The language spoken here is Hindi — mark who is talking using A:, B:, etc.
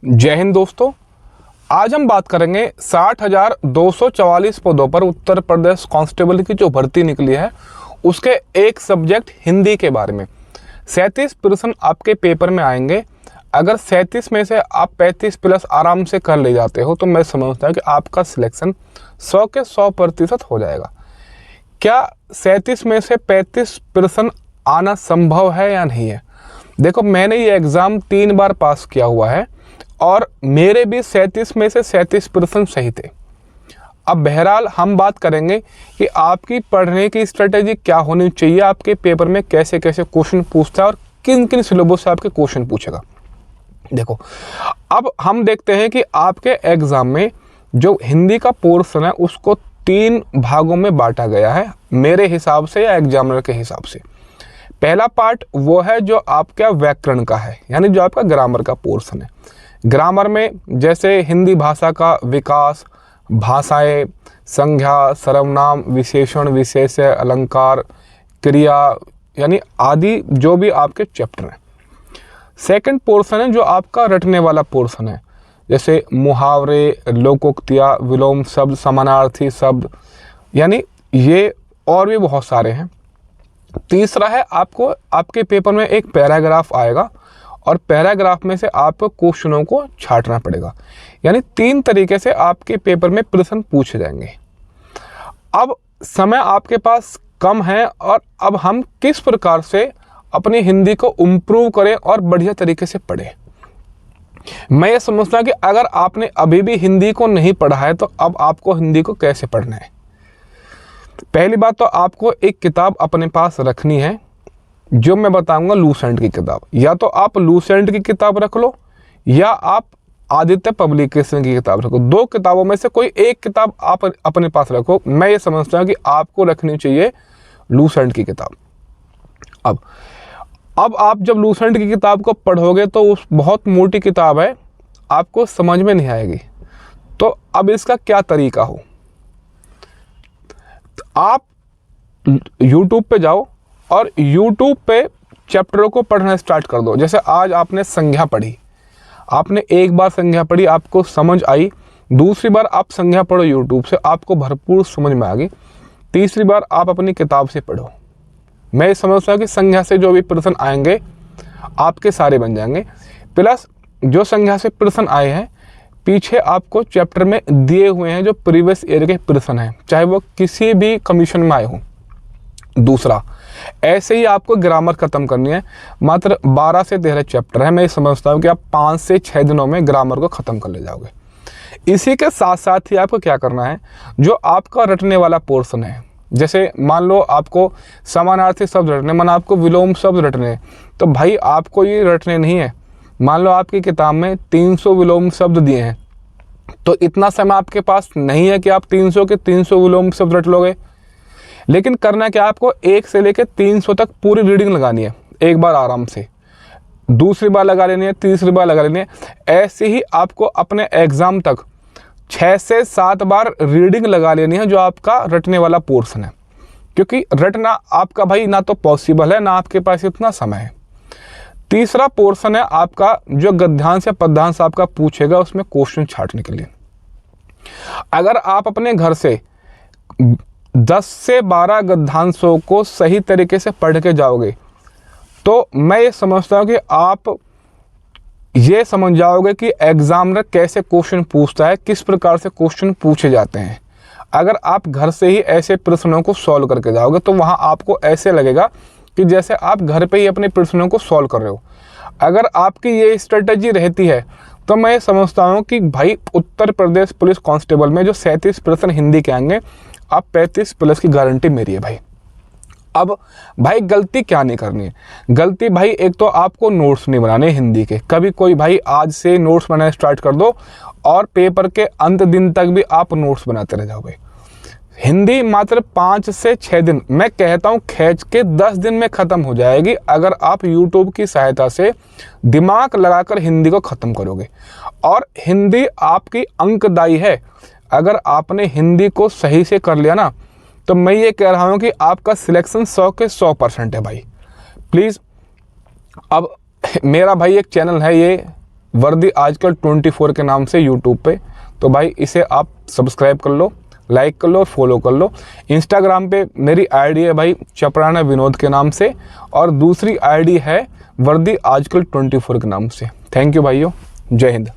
A: जय हिंद दोस्तों। आज हम बात करेंगे 60,244 पदों पर उत्तर प्रदेश कांस्टेबल की जो भर्ती निकली है उसके एक सब्जेक्ट हिंदी के बारे में। 37 प्रश्न आपके पेपर में आएंगे। अगर 37 में से आप 35 प्लस आराम से कर ले जाते हो तो मैं समझता हूँ कि आपका सिलेक्शन 100 के 100% हो जाएगा। क्या 37 में से 35 प्रश्न आना संभव है या नहीं है? देखो, मैंने ये एग्ज़ाम 3 बार पास किया हुआ है और मेरे भी 37 में से 37 प्रश्न सही थे। अब बहरहाल हम बात करेंगे कि आपकी पढ़ने की स्ट्रेटेजी क्या होनी चाहिए, आपके पेपर में कैसे कैसे क्वेश्चन पूछता है और किन किन सिलेबस से आपके क्वेश्चन पूछेगा। देखो, अब हम देखते हैं कि आपके एग्ज़ाम में जो हिंदी का पोर्शन है उसको 3 भागों में बांटा गया है मेरे हिसाब से या एग्जामिनर के हिसाब से। पहला पार्ट वो है जो आपका व्याकरण का है, यानी जो आपका ग्रामर का पोर्शन है। ग्रामर में जैसे हिंदी भाषा का विकास, भाषाएं, संज्ञा, सर्वनाम, विशेषण, विशेष्य, अलंकार, क्रिया यानी आदि जो भी आपके चैप्टर हैं। सेकंड पोर्शन है जो आपका रटने वाला पोर्शन है, जैसे मुहावरे, लोकोक्तियाँ, विलोम शब्द, समानार्थी शब्द, यानी ये और भी बहुत सारे हैं। तीसरा है आपको आपके पेपर में एक पैराग्राफ आएगा और पैराग्राफ में से आपको क्वेश्चनों को छांटना पड़ेगा, यानी 3 तरीके से आपके पेपर में प्रश्न पूछे जाएंगे। अब समय आपके पास कम है और अब हम किस प्रकार से अपनी हिंदी को इम्प्रूव करें और बढ़िया तरीके से पढ़ें। मैं ये समझता हूँ कि अगर आपने अभी भी हिंदी को नहीं पढ़ा है तो अब आपको हिंदी को कैसे पढ़ना है। पहली बात तो आपको एक किताब अपने पास रखनी है, जो मैं बताऊंगा लूसेंट की किताब। या तो आप लूसेंट की किताब रख लो या आप आदित्य पब्लिकेशन की किताब रखो। 2 किताबों में से कोई एक किताब आप अपने पास रखो। मैं ये समझता हूँ कि आपको रखनी चाहिए लूसेंट की किताब। अब आप जब लूसेंट की किताब को पढ़ोगे तो उस बहुत मोटी किताब है, आपको समझ में नहीं आएगी। तो अब इसका क्या तरीका हो, आप YouTube पे जाओ और YouTube पे चैप्टरों को पढ़ना स्टार्ट कर दो। जैसे आज आपने संज्ञा पढ़ी, आपने एक बार संज्ञा पढ़ी, आपको समझ आई। दूसरी बार आप संज्ञा पढ़ो YouTube से, आपको भरपूर समझ में आ गई। तीसरी बार आप अपनी किताब से पढ़ो। मैं समझता हूँ कि संज्ञा से जो भी प्रश्न आएंगे आपके सारे बन जाएंगे। प्लस जो संज्ञा से प्रश्न आए हैं पीछे आपको चैप्टर में दिए हुए हैं जो प्रीवियस ईयर के प्रश्न हैं, चाहे वो किसी भी कमीशन में आए हों। दूसरा, ऐसे ही आपको ग्रामर खत्म करनी है। मात्र 12 से 13 चैप्टर है। मैं समझता हूँ कि आप 5 से 6 दिनों में ग्रामर को ख़त्म कर ले जाओगे। इसी के साथ साथ ही आपको क्या करना है, जो आपका रटने वाला पोर्शन है, जैसे मान लो आपको समानार्थी शब्द रटने, मान आपको विलोम शब्द रटने, तो भाई आपको ये रटने नहीं है। मान लो आपकी किताब में 300 विलोम शब्द दिए हैं, तो इतना समय आपके पास नहीं है कि आप 300 के 300 विलोम शब्द रट लोगे। लेकिन करना क्या, आपको 1 से लेकर 300 तक पूरी रीडिंग लगानी है एक बार आराम से, दूसरी बार लगा लेनी है, तीसरी बार लगा लेनी है। ऐसे ही आपको अपने एग्ज़ाम तक 6 से 7 बार रीडिंग लगा लेनी है जो आपका रटने वाला पोर्शन है, क्योंकि रटना आपका भाई ना तो पॉसिबल है, ना आपके पास इतना समय है। तीसरा पोर्शन है आपका जो गद्यांश या पद्यांश आपका पूछेगा उसमें क्वेश्चन छांटने के लिए। अगर आप अपने घर से 10 से 12 गद्यांशों को सही तरीके से पढ़ के जाओगे तो मैं ये समझता हूँ कि आप ये समझ जाओगे कि एग्जामिनर कैसे क्वेश्चन पूछता है, किस प्रकार से क्वेश्चन पूछे जाते हैं। अगर आप घर से ही ऐसे प्रश्नों को सॉल्व करके जाओगे तो वहाँ आपको ऐसे लगेगा कि जैसे आप घर पे ही अपने प्रश्नों को सॉल्व कर रहे हो। अगर आपकी ये स्ट्रेटजी रहती है तो मैं समझता हूँ कि भाई उत्तर प्रदेश पुलिस कांस्टेबल में जो 37 प्रश्न हिंदी के आएंगे, आप 35 प्लस की गारंटी मेरी है भाई। अब भाई गलती क्या नहीं करनी है, गलती भाई एक तो आपको नोट्स नहीं बनाने हिंदी के। कभी कोई भाई आज से नोट्स बनाना स्टार्ट कर दो और पेपर के अंत दिन तक भी आप नोट्स बनाते रह जाओगे। हिंदी मात्र 5 से 6 दिन, मैं कहता हूँ खींच के 10 दिन में ख़त्म हो जाएगी अगर आप YouTube की सहायता से दिमाग लगाकर हिंदी को ख़त्म करोगे। और हिंदी आपकी अंकदायी है। अगर आपने हिंदी को सही से कर लिया ना तो मैं ये कह रहा हूँ कि आपका सिलेक्शन 100 के 100% है भाई। प्लीज़, अब मेरा भाई एक चैनल है, ये वर्दी आजकल 24 के नाम से यूट्यूब पे। तो भाई इसे आप सब्सक्राइब कर लो, लाइक कर लो और फॉलो कर लो। इंस्टाग्राम पे मेरी आईडी है भाई चपराना विनोद के नाम से, और दूसरी आईडी है वर्दी आजकल 24 के नाम से। थैंक यू भाइयों, जय हिंद।